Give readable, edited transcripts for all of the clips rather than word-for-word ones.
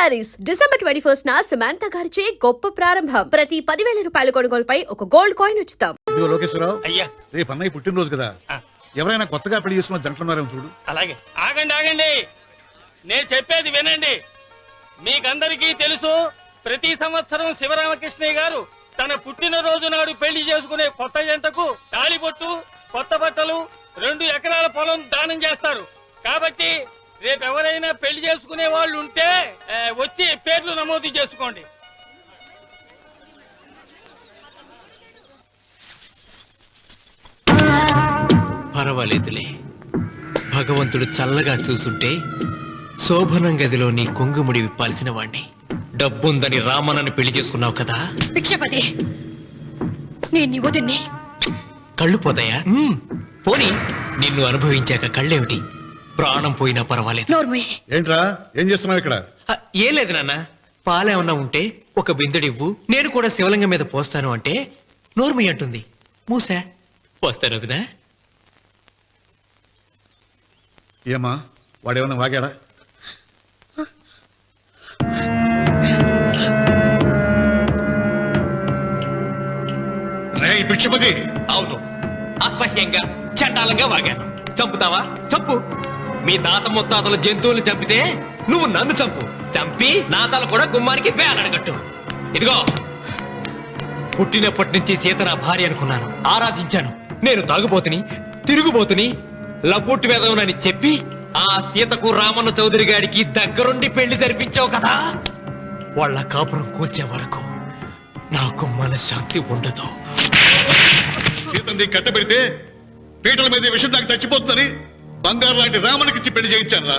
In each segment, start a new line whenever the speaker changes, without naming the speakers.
Saris December 21 నా సమంత గారిచే గొప్ప ప్రారంభం. ప్రతి 10,000 రూపాయల కొనుగోలుపై ఒక గోల్డ్ కాయిన్ ఉచితం.
ఇదిగో లోకేశ్వరరావు,
అయ్యా
రేపు అన్నయ్య పుట్టినరోజు కదా, ఎవరైనా కొత్తగా పెళ్లి చేసుకున్న జంటలున్నారేమో చూడు.
అలాగే. ఆగండి, నేను చెప్పేది వినండి. మీకందరికీ తెలుసు, ప్రతి సంవత్సరం శివరామకృష్ణయ్య గారు తన పుట్టినరోజు నాడు పెళ్లి చేసుకునే కొత్త జంటకు తాళిబొట్టు, కొత్త బట్టలు, 2 ఎకరాల పొలం దానం చేస్తారు. కాబట్టి రేపు ఎవరైనా పెళ్లి చేసుకునే వాళ్ళు ఉంటే వచ్చి పేర్లు నమోదు చేసుకోండి.
పర్వాలేదులే, భగవంతుడు చల్లగా చూసుంటే శోభనం గదిలో నీ కొంగుముడి విప్పాల్సిన వాణ్ణి. డబ్బుందని రామన్నని పెళ్లి చేసుకున్నావు కదా.
భిక్షపతి, నేను నీ వదిన్ని.
కళ్ళు పోతాయా? పోనీ, నిన్ను అనుభవించాక కళ్ళేమిటి? ప్రాణం పోయినా పర్వాలేదు.
ఏంట్రా, ఏం చేస్తున్నావు ఇక్కడ?
ఏం లేదు నాన్న, పాలేమన్నా ఉంటే ఒక బిందెడివ్వు, నేను కూడా శివలింగం మీద పోస్తాను అంటే నోర్మి అంటుంది. మూసా పోస్తాను వదినా.
ఏమా, వాడేమన్నా వాగాడా? భిక్షపతి,
అవును, అసహ్యంగా చండాలంగా వాగాను. చంపుతావా? చంపు. మీ తాత ముత్తాతలు జంతువులు చంపితే నువ్వు నన్ను చంపు. చంపి నా తల కూడా గుమ్మానికి వేలాడగట్టు. ఇదిగో, పుట్టినప్పటి నుంచి సీత నా భార్య అనుకున్నాను, ఆరాధించాను. నేను తాగుబోతుని, తిరుగుబోతుని, లబ్బుట్టు వేదవునని చెప్పి ఆ సీతకు రామన్న చౌదరి గారికి దగ్గరుండి పెళ్లి జరిపించావు కదా. వాళ్ళ కాపురం కూల్చే వరకు నాకు మనశ్శాంతి ఉండదు.
సీతని కట్టబెడితే పీటల మీద విషయం దాకా చచ్చిపోతుందని బంగారు లాంటి రామునికిచ్చి పెళ్లి చేయించానురా.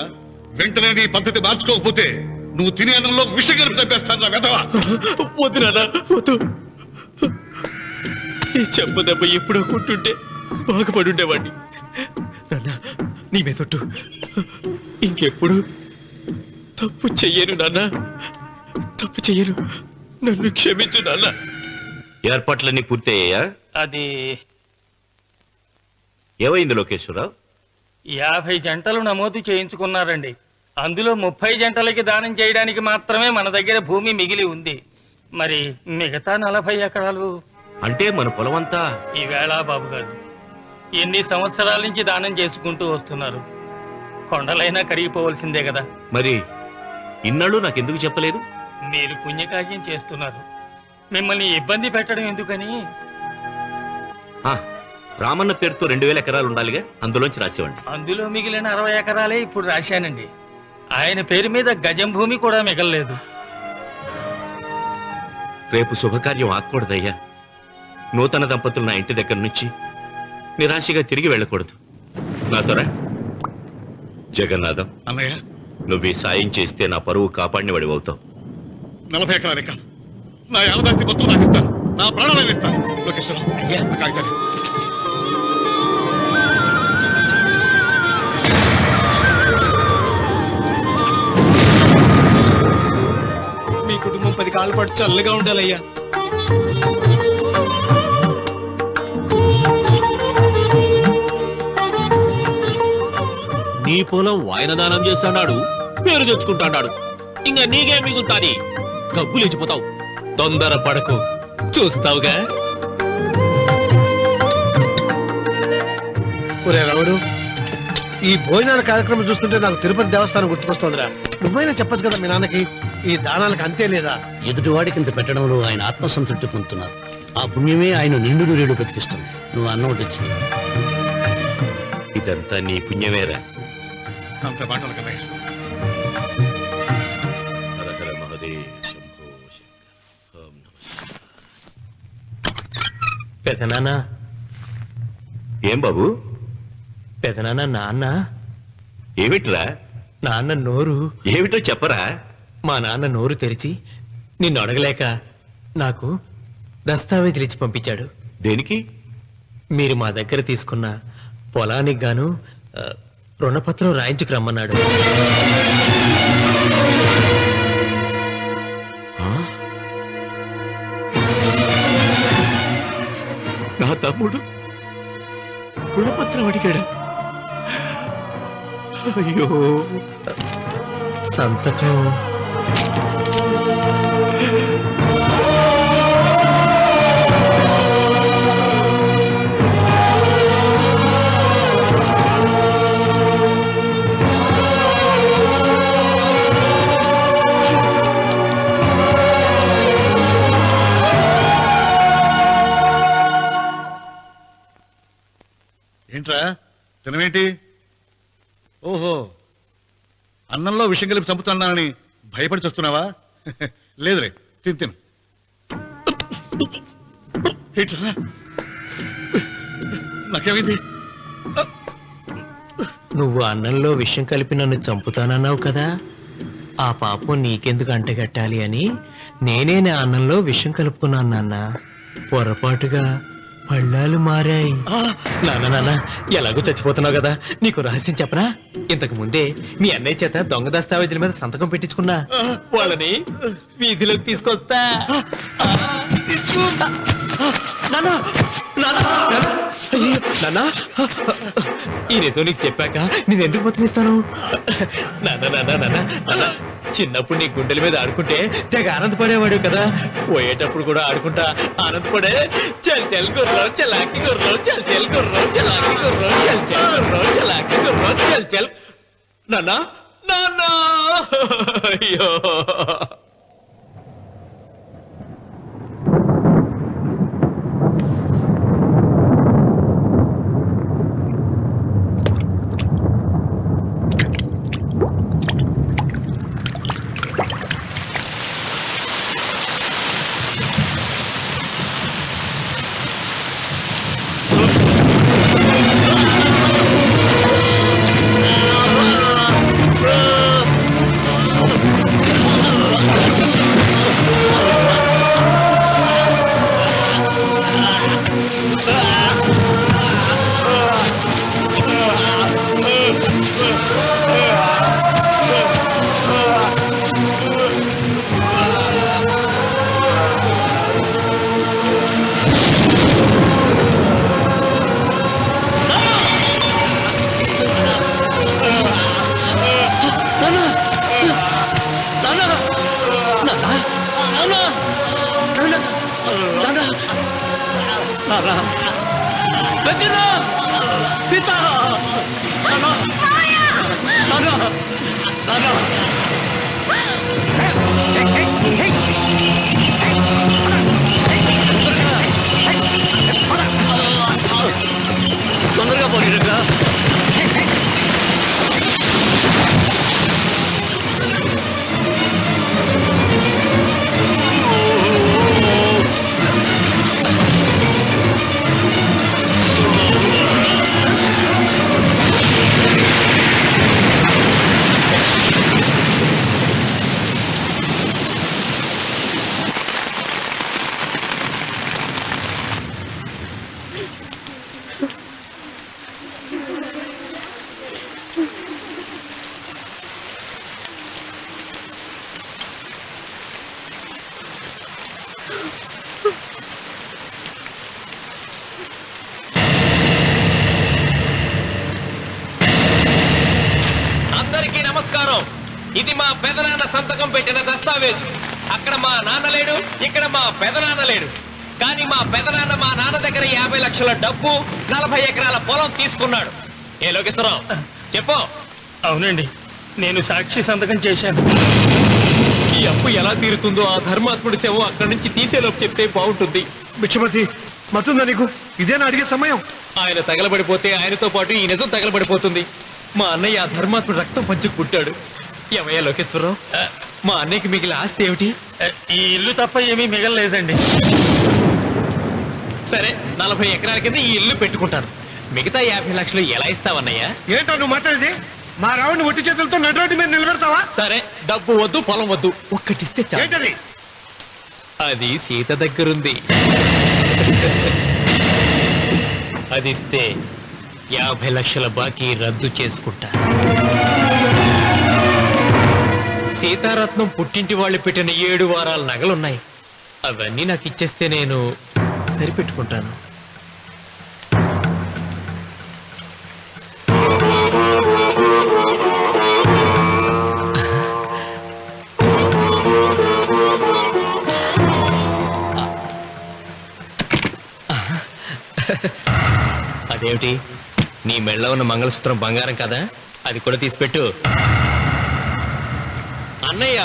వెంటనే నీ పద్ధతి మార్చుకోకపోతే నువ్వు తినే అన్నంలో విషగలిపి తప్పేస్తాను వెధవా.
వద్దు నాన్న, వద్దు. ఈ చెంపదెబ్బ ఎప్పుడో కొట్టుంటే బాగుపడి ఉండేవాడిని. నాన్న, నీ మీదొట్టు, ఇంకెప్పుడు తప్పు చెయ్యను నాన్న, తప్పు చెయ్యను. నన్ను క్షమించు నాన్న.
ఏర్పాట్లన్నీ పూర్తయ్యాయా?
అది
ఏమైంది లోకేశ్వరరావు?
50 జంటలు నమోదు చేయించుకున్నారండి. అందులో 30 జంటలకి దానం చేయడానికి మాత్రమే మన దగ్గర భూమి మిగిలి ఉంది. మరి మిగతా 40 ఎకరాలు
అంటే మన పొలమంతా
ఈవేళ బాబు గారు ఎన్ని సంవత్సరాల నుంచి దానం చేసుకుంటూ వస్తున్నారు. కొండలైనా కరిగిపోవలసిందే కదా.
మరి ఇన్నాళ్ళు నాకెందుకు చెప్పలేదు?
మీరు పుణ్యకార్యం చేస్తున్నారు, మిమ్మల్ని ఇబ్బంది పెట్టడం ఎందుకని.
రామన్న పేరుతో 2000 ఎకరాలు ఉండాలిగా, అందులోంచి రాసేవండి.
అందులో మిగిలిన 60 ఎకరాలే ఇప్పుడు రాశానండి. ఆయన పేరు మీద గజం భూమి కూడా మిగలలేదు.
రేపు శుభకార్యం ఆకూడదయ్యా. నూతన దంపతులు నా ఇంటి దగ్గర నుంచి నిరాశగా తిరిగి వెళ్ళకూడదు. నాతోరా జగన్నాథం.
అన్నయ్య,
నువ్వు ఈ సాయం చేస్తే నా పరువు కాపాడిన వాడి అవుతావు.
40 ఎకరాలు కాదు, నా యావదాస్తి మొత్తం నాకు ఇస్తాను, నా ప్రాణాలను ఇస్తాను. లోకేశ్వరరావు, కాగితాలు.
మీ కుటుంబం 10 కాళ్ళ పాటు చల్లగా ఉండాలయ్యా.
నీ పొలం వాయన దానం చేస్తాడు, పేరు తెచ్చుకుంటాడు. ఇంకా నీకేం మిగులుతాది? డబ్బులు ఇచ్చిపోతావు.
తొందర పడకు, చూస్తావుగా.
రావుడు, ఈ భోజనాల కార్యక్రమం చూస్తుంటే నాకు తిరుపతి దేవస్థానం గుర్తుకొస్తోందిరా. నువ్వైనా చెప్పచ్చు కదా మీ నాన్నకి, ఈ దానాలకు అంతే లేదా?
ఎదుటివాడికి ఇంత పెట్టడంలో ఆయన ఆత్మసంతృప్తి పొందుతున్నారు. ఆ పుణ్యమే ఆయన నిండు నూరేడు బ్రతికిస్తుంది. నువ్వు అన్నం వచ్చి
ఇదంతా నీ పుణ్యమేరా.
అంత మాటలు కదయ్యా.
హరహర మహదేవ్ శంభో శంకర. ఓం నమః.
పెదనాన్న,
ఏం బాబు?
పెదనాన్న, నాన్న.
ఏమిట్రా?
నాన్న నోరు.
ఏమిటో చెప్పరా.
మా నాన్న నోరు తెరిచి నిన్ను అడగలేక నాకు దస్తావేజీలు ఇచ్చి పంపించాడు.
దేనికి?
మీరు మా దగ్గర తీసుకున్న పొలానికి గాను రుణపత్రం రాయించుకు రమ్మన్నాడు.
నా తమ్ముడు రుణపత్రం అడిగాడు.
అయ్యో, సంతకం
ఏంట్రా తినవేంటి? ఓహో, అన్నంలో విషం కలిపి చంపుతున్నానని భయపడి చూస్తున్నావా? లేదురే, తిను. ఏంట్రా నాకేమైంది?
నువ్వు అన్నంలో విషం కలిపి నన్ను చంపుతానన్నావు కదా, ఆ పాపం నీకెందుకు అంటగట్టాలి అని నేనే నా అన్నంలో విషం కలుపుకున్నాను నాన్న. పొరపాటుగా పళ్ళాలు మారాయి. నాన్న ఎలాగో చచ్చిపోతున్నావు కదా, నీకు రహస్యం చెప్పనా? ఇంతకు ముందే మీ అన్నయ్య చేత దొంగ దస్తావేజీల మీద సంతకం పెట్టించుకున్నా. వాళ్ళని వీధిలోకి తీసుకొస్తా. ఈ రేతో నీకు చెప్పాక నేను ఎందుకు పోతునిస్తాను? నాన్న చిన్నప్పుడు నీ గుండెల మీద ఆడుకుంటే తెగ ఆనందపడేవాడు కదా, పోయేటప్పుడు కూడా ఆడుకుంటా ఆనందపడే. చల్ చల్ గుర్రో చలాకి గుర్రో, చల్ చల్ గుర్రో చలాకి గుర్రో, చల్ చల్ గుర్రో చలాకి గుర్రో, చల్ చల్. నాన్న అయ్యో తొందరగా పోయినట్రా. అందరికీ నమస్కారం. ఇది మా పెదనాన్న సంతకం పెట్టిన దస్తావేజ్. అక్కడ మా నాన్న లేడు, ఇక్కడ మా పెదనాన్న లేడు. కానీ మా పెదనాన్న మా నాన్న దగ్గర 50 లక్షల డబ్బు, 40 ఎకరాల పొలం తీసుకున్నాడు. ఏ లోకేశ్వరరావు చెప్పు.
అవునండి, నేను సాక్షి సంతకం చేశాను.
ఈ అప్పు ఎలా తీరుతుందో ఆ ధర్మాత్ముడి శవం అక్కడి నుంచి తీసేలోపు చెప్తే బాగుంటుంది.
బిక్షపతి మతుందా నీకు? ఇదేనా అడిగే సమయం?
ఆయన తగలబడిపోతే ఆయనతో పాటు ఈ నిజం తగలబడిపోతుంది. మా అన్నయ్య ఆ ధర్మాత్ముడు రక్తం పంచుకు పుట్టాడు. ఏమయ్యా లోకేశ్వరరావు, మా అన్నయ్యకి మిగిలిన ఆస్తి ఏమిటి?
ఈ ఇల్లు తప్ప ఏమీ మిగలలేదండి.
సరే, 40 ఎకరాల కింద ఈ ఇల్లు పెట్టుకుంటాను. మిగతా 50 లక్షలు ఎలా ఇస్తావన్నయ్యా?
ఏంటో నువ్వు మాట్లాడేది? మా రావుని ఒట్టి చేతులతో నడి రోడ్డు మీద నిలబెడతావా?
సరే, డబ్బు వద్దు, పొలం వద్దు, ఒక్కటిస్తే చాలు.
ఏంటది?
అది సీత దగ్గరుంది. అది ఇస్తే 50 లక్షల బాకీ రద్దు చేసుకుంటా. సీతారత్నం పుట్టింటి వాళ్ళు పెట్టిన 7 వారాల నగలున్నాయి. అవన్నీ నాకు ఇచ్చేస్తే నేను సరిపెట్టుకుంటాను. ఏమిటి నీ మెళ్ళ ఉన్న మంగళసూత్రం బంగారం కదా, అది కూడా తీసిపెట్టు. అన్నయ్య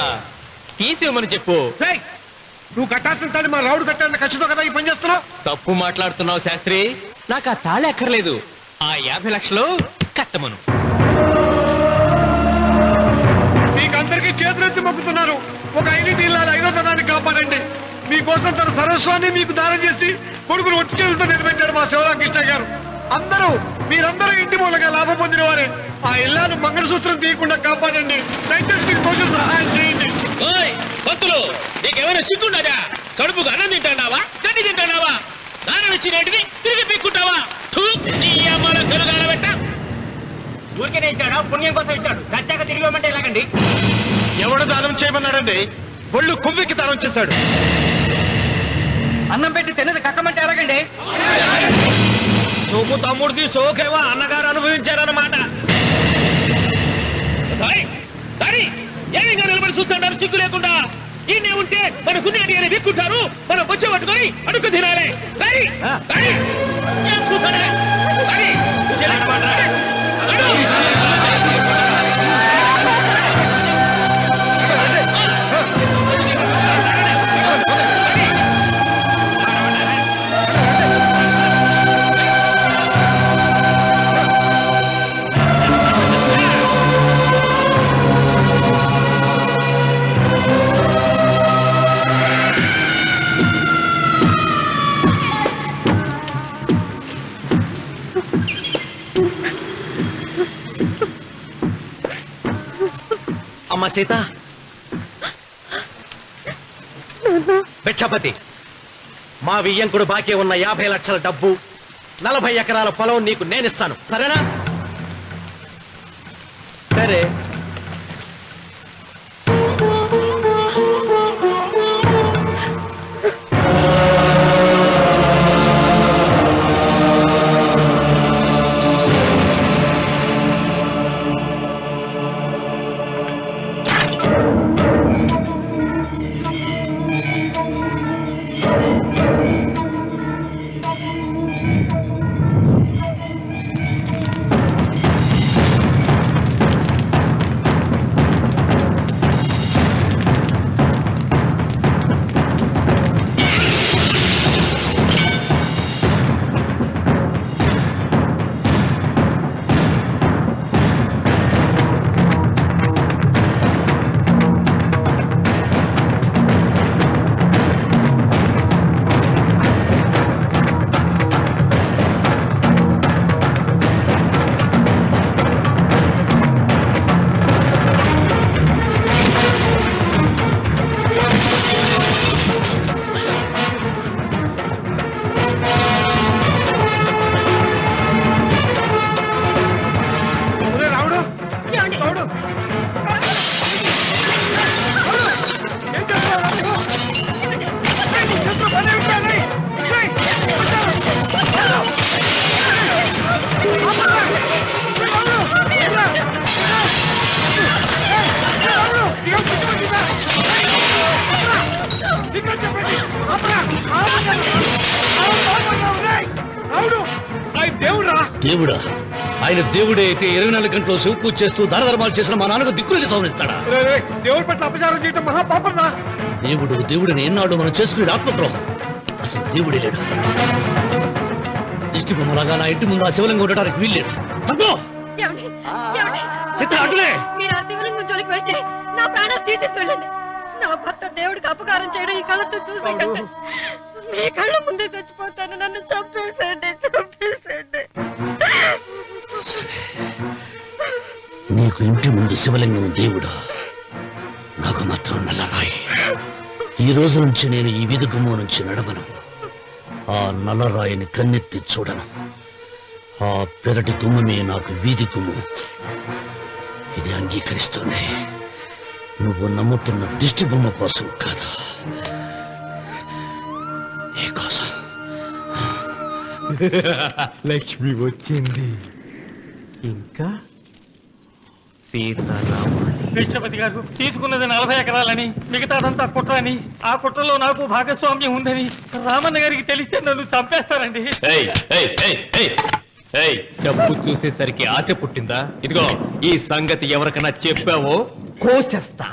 తీసేమని చెప్పు.
రేయ్, నువ్వు కట్టాల్సిన మా రావుడు కట్టాలని ఖచ్చితంగా కదా ఈ పని చేస్తున్నావు.
తప్పు మాట్లాడుతున్నావు శాస్త్రి. నాకు ఆ తాళి అక్కర్లేదు, ఆ 50 లక్షలు కట్టమను.
మీకందరికీ చేతులెత్తి మొక్కుతున్నారు. ఒక ఐడెంటిటీ ఐదో తనాన్ని కాపాడండి. మీకోసం తన సర్వస్వాన్ని మీకు దానం చేసి కొడుకును ఒట్టుకెళ్తూ నిలబెట్టాడు మా శివరామకృష్ణ గారు. మీరందరూ ఇంటి మూలంగా లాభం పొందిన వారే. ఆ ఇల్లాను మంగళసూత్రం తీయకుండా కాపాడండి. దయచేసి మీరు కొంచెం సహాయం చేయండి.
భక్తులు నీకేమైనా సిగ్గుండదా? కడుపుకు అన్నం తింటాడావా, గడ్డి తింటాడావా? దానం ఇచ్చినట్టుది తిరిగి పీక్కుంటావా?
ఊరికే ఇచ్చాడా? పుణ్యం కోసం ఇచ్చాడు. చచ్చాక తిరిగి ఇవ్వమంటే ఎలాగండి?
ఎవడు దానం చేయమన్నాడండి? ఒళ్ళు కొవ్వెక్కి దానం చేశాడు.
అన్నం పెట్టి తిన్నది కక్కమంటే ఎలాగండి? సోము తమ్ముడిది సోకేవా అన్నగారు అనుభవించారన్నమాట.
ఏమిగా నిలబడి చూస్తాడారు సిగ్గు లేకుండా? ఈయనే ఉంటే మన గుండె అని విక్కుంటారు, మనం వచ్చే పట్టుకొని అడుగు తినాలి.
అమ్మా సీత, భిక్షపతి, మా వియ్యంకుడు బాకీ ఉన్న 50 లక్షల డబ్బు, 40 ఎకరాల పొలం నీకు నేనిస్తాను, సరేనా? సరే.
దేవుడా? ఆయన దేవుడే అయితే 24 గంటలు శివ పూజ చేస్తూ దానధర్మాలు చేసిన మా నాన్నకు దిక్కులకి సౌరిస్తాడా?
దేవుడి పట్ల అపచారం చేయటం మహాపాపం రా.
దేవుడిని ఎన్నాడు మనం చేసుకునే ఆత్మద్రోహం. అసలు దేవుడే లేడు. దిష్టి బొమ్మలాగా నా ఇంటి ముందు ఆ శివలింగం ఉండటానికి వీల్లేదు.
మీరు ఆ శివలింగం జోలికి వెళ్తే నా ప్రాణాలు తీసేసి వెళ్ళండి. నా భర్త దేవుడికి అపకారం చేయడం ఈ కళ్ళతో చూసే కంటే మీ కళ్ళ ముందే చచ్చిపోతాను. నన్ను చంపేసేయండి.
నీకు ఇంటి ముందు శివలింగం దేవుడా, నాకు మాత్రం నల్లరాయి. ఈ రోజు నుంచి నేను ఈ వీధి గుమ్మం నుంచి నడవను. ఆ నల్లరాయిని కన్నెత్తి చూడను. ఆ పెరటి గుమ్మమే నాకు వీధి గుమ్మం. ఇది అంగీకరిస్తుంది. నువ్వు నమ్ముతున్న దిష్టి బొమ్మ కోసం కాదా, ఏ కోసం?
లక్ష్మి వచ్చింది. ఇంకా సీతారాముడు.
భిక్షపతి గారు తీసుకున్నది 40 ఎకరాలని, మిగతాదంతా కుట్ర అని, ఆ కుట్రలో నాకు భాగస్వామ్యం ఉందని రామన్న గారికి తెలిస్తే నన్ను చంపేస్తారండి.
ఏయ్, డబ్బు చూసేసరికి ఆశ పుట్టిందా? ఇదిగో ఈ సంగతి ఎవరికైనా చెప్పావో కోసేస్తా.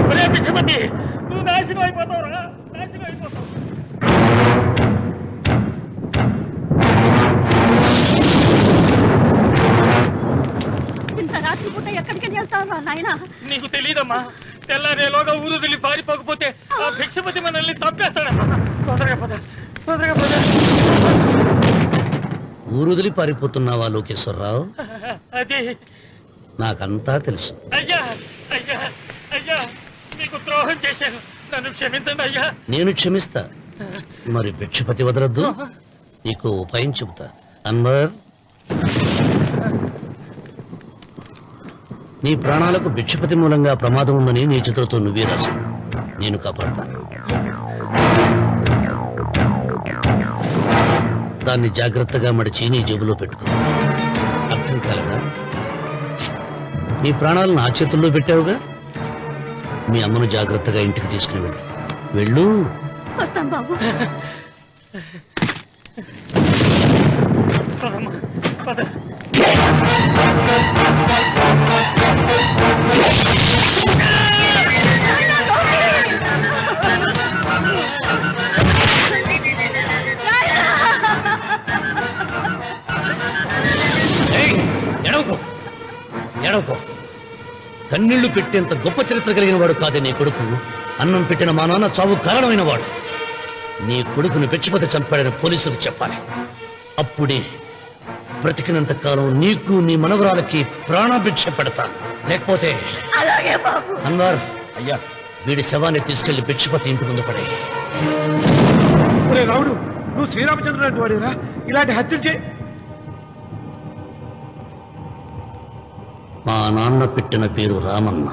ఒరే భిక్షపతి, నువ్వు నాశనం అయిపోతావురా, నాశనం అయిపోతావు.
ఇంత రాత్రి పూట ఎక్కడికి వెళ్తావా నాయనా?
నీకు తెలియదమ్మా, తెల్లారేలోగా ఊరు వదిలి పారిపోకపోతే ఆ భిక్షపతి మనల్ని చంపేస్తాడమ్మా. తొందరగా పద, తొందరగా పద.
ఊరుదిలి పారిపోతున్నావా లోకేశ్వరరావు?
అది
నాకంతా తెలుసు.
అయ్యా, అయ్యా, అయ్యా, నీకు ద్రోహం చేశాను, నన్ను క్షమించండి అయ్యా.
నేను క్షమిస్తా. మరి భిక్షపతి వదలొద్దు. నీకు ఉపాయం చెబుతా. అన్వర్, నీ ప్రాణాలకు భిక్షపతి మూలంగా ప్రమాదం ఉందని నీ చేతులతో నువ్వే రాసు. నేను కాపాడతాను. దాన్ని జాగ్రత్తగా మడిచి నీ జేబులో పెట్టుకో. అర్థం కాలేదా? నీ ప్రాణాలను నా చేతుల్లో పెట్టావుగా. మీ అమ్మను జాగ్రత్తగా ఇంటికి తీసుకుని వెళ్ళు. వెళ్ళు.
వస్తాం బాబు.
పదమ్మా, పద.
ఎడవకో, ఎడవకో. కన్నీళ్లు పెట్టేంత గొప్ప చరిత్ర కలిగిన వాడు కాదే నీ కొడుకు. అన్నం పెట్టిన మా నాన్న చావు కారణమైన వాడు. నీ కొడుకుని భిక్షపతి చంపాడని పోలీసులకు చెప్పాలి. అప్పుడే బ్రతికినంత కాలం నీకు నీ మనవరాలకి ప్రాణభిక్ష పెడతాను. లేకపోతే అన్వర్, అయ్యా, వీడి శవాన్ని తీసుకెళ్లి భిక్షపతి ఇంటి ముందు పడే.
రావుడు, నువ్వు శ్రీరామచంద్రుడు లాంటి వాడిరా, ఇలాంటి హత్యలు చే.
మా నాన్న పెట్టిన పేరు రామన్న,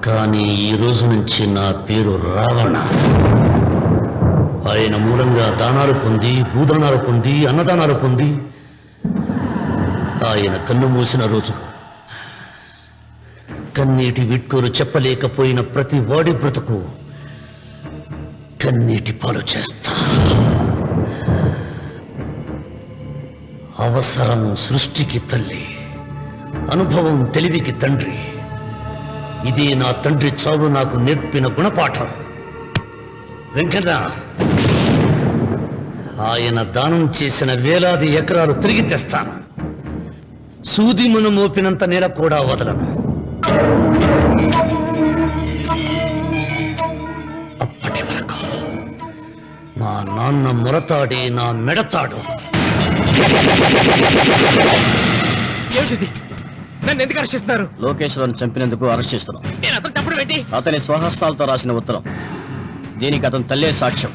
కానీ ఈ రోజు నుంచి నా పేరు రావణ. ఆయన మూలంగా దానాలు పొంది, భూదానాలు పొంది, అన్నదానాలు పొంది ఆయన కన్ను మూసిన రోజు కన్నీటి విట్కూరు చెప్పలేకపోయిన ప్రతి వాడి బ్రతుకు కన్నీటి పాలు చేస్తా. అవసరం సృష్టికి తల్లి, అనుభవం తెలివికి తండ్రి. ఇది నా తండ్రి చావు నాకు నేర్పిన గుణపాఠం. వెంకన్న, ఆయన దానం చేసిన వేలాది ఎకరాలు తిరిగి తెస్తాను. సూదిమును మోపినంత నేల కూడా వదలను. అప్పటి వరకు మా నాన్న మొరతాడే నా మెడతాడు.
ఏమిటిది? నన్ను ఎందుకు అరెస్ట్ చేస్తున్నారు?
లోకేశ్వరం చంపినందుకు అరెస్ట్ చేస్తున్నాం.
నేను అతను తప్పుడు పెట్టి
అతని స్వహస్తాలతో రాసిన ఉత్తరం. దీనికి అతని తల్లే సాక్ష్యం.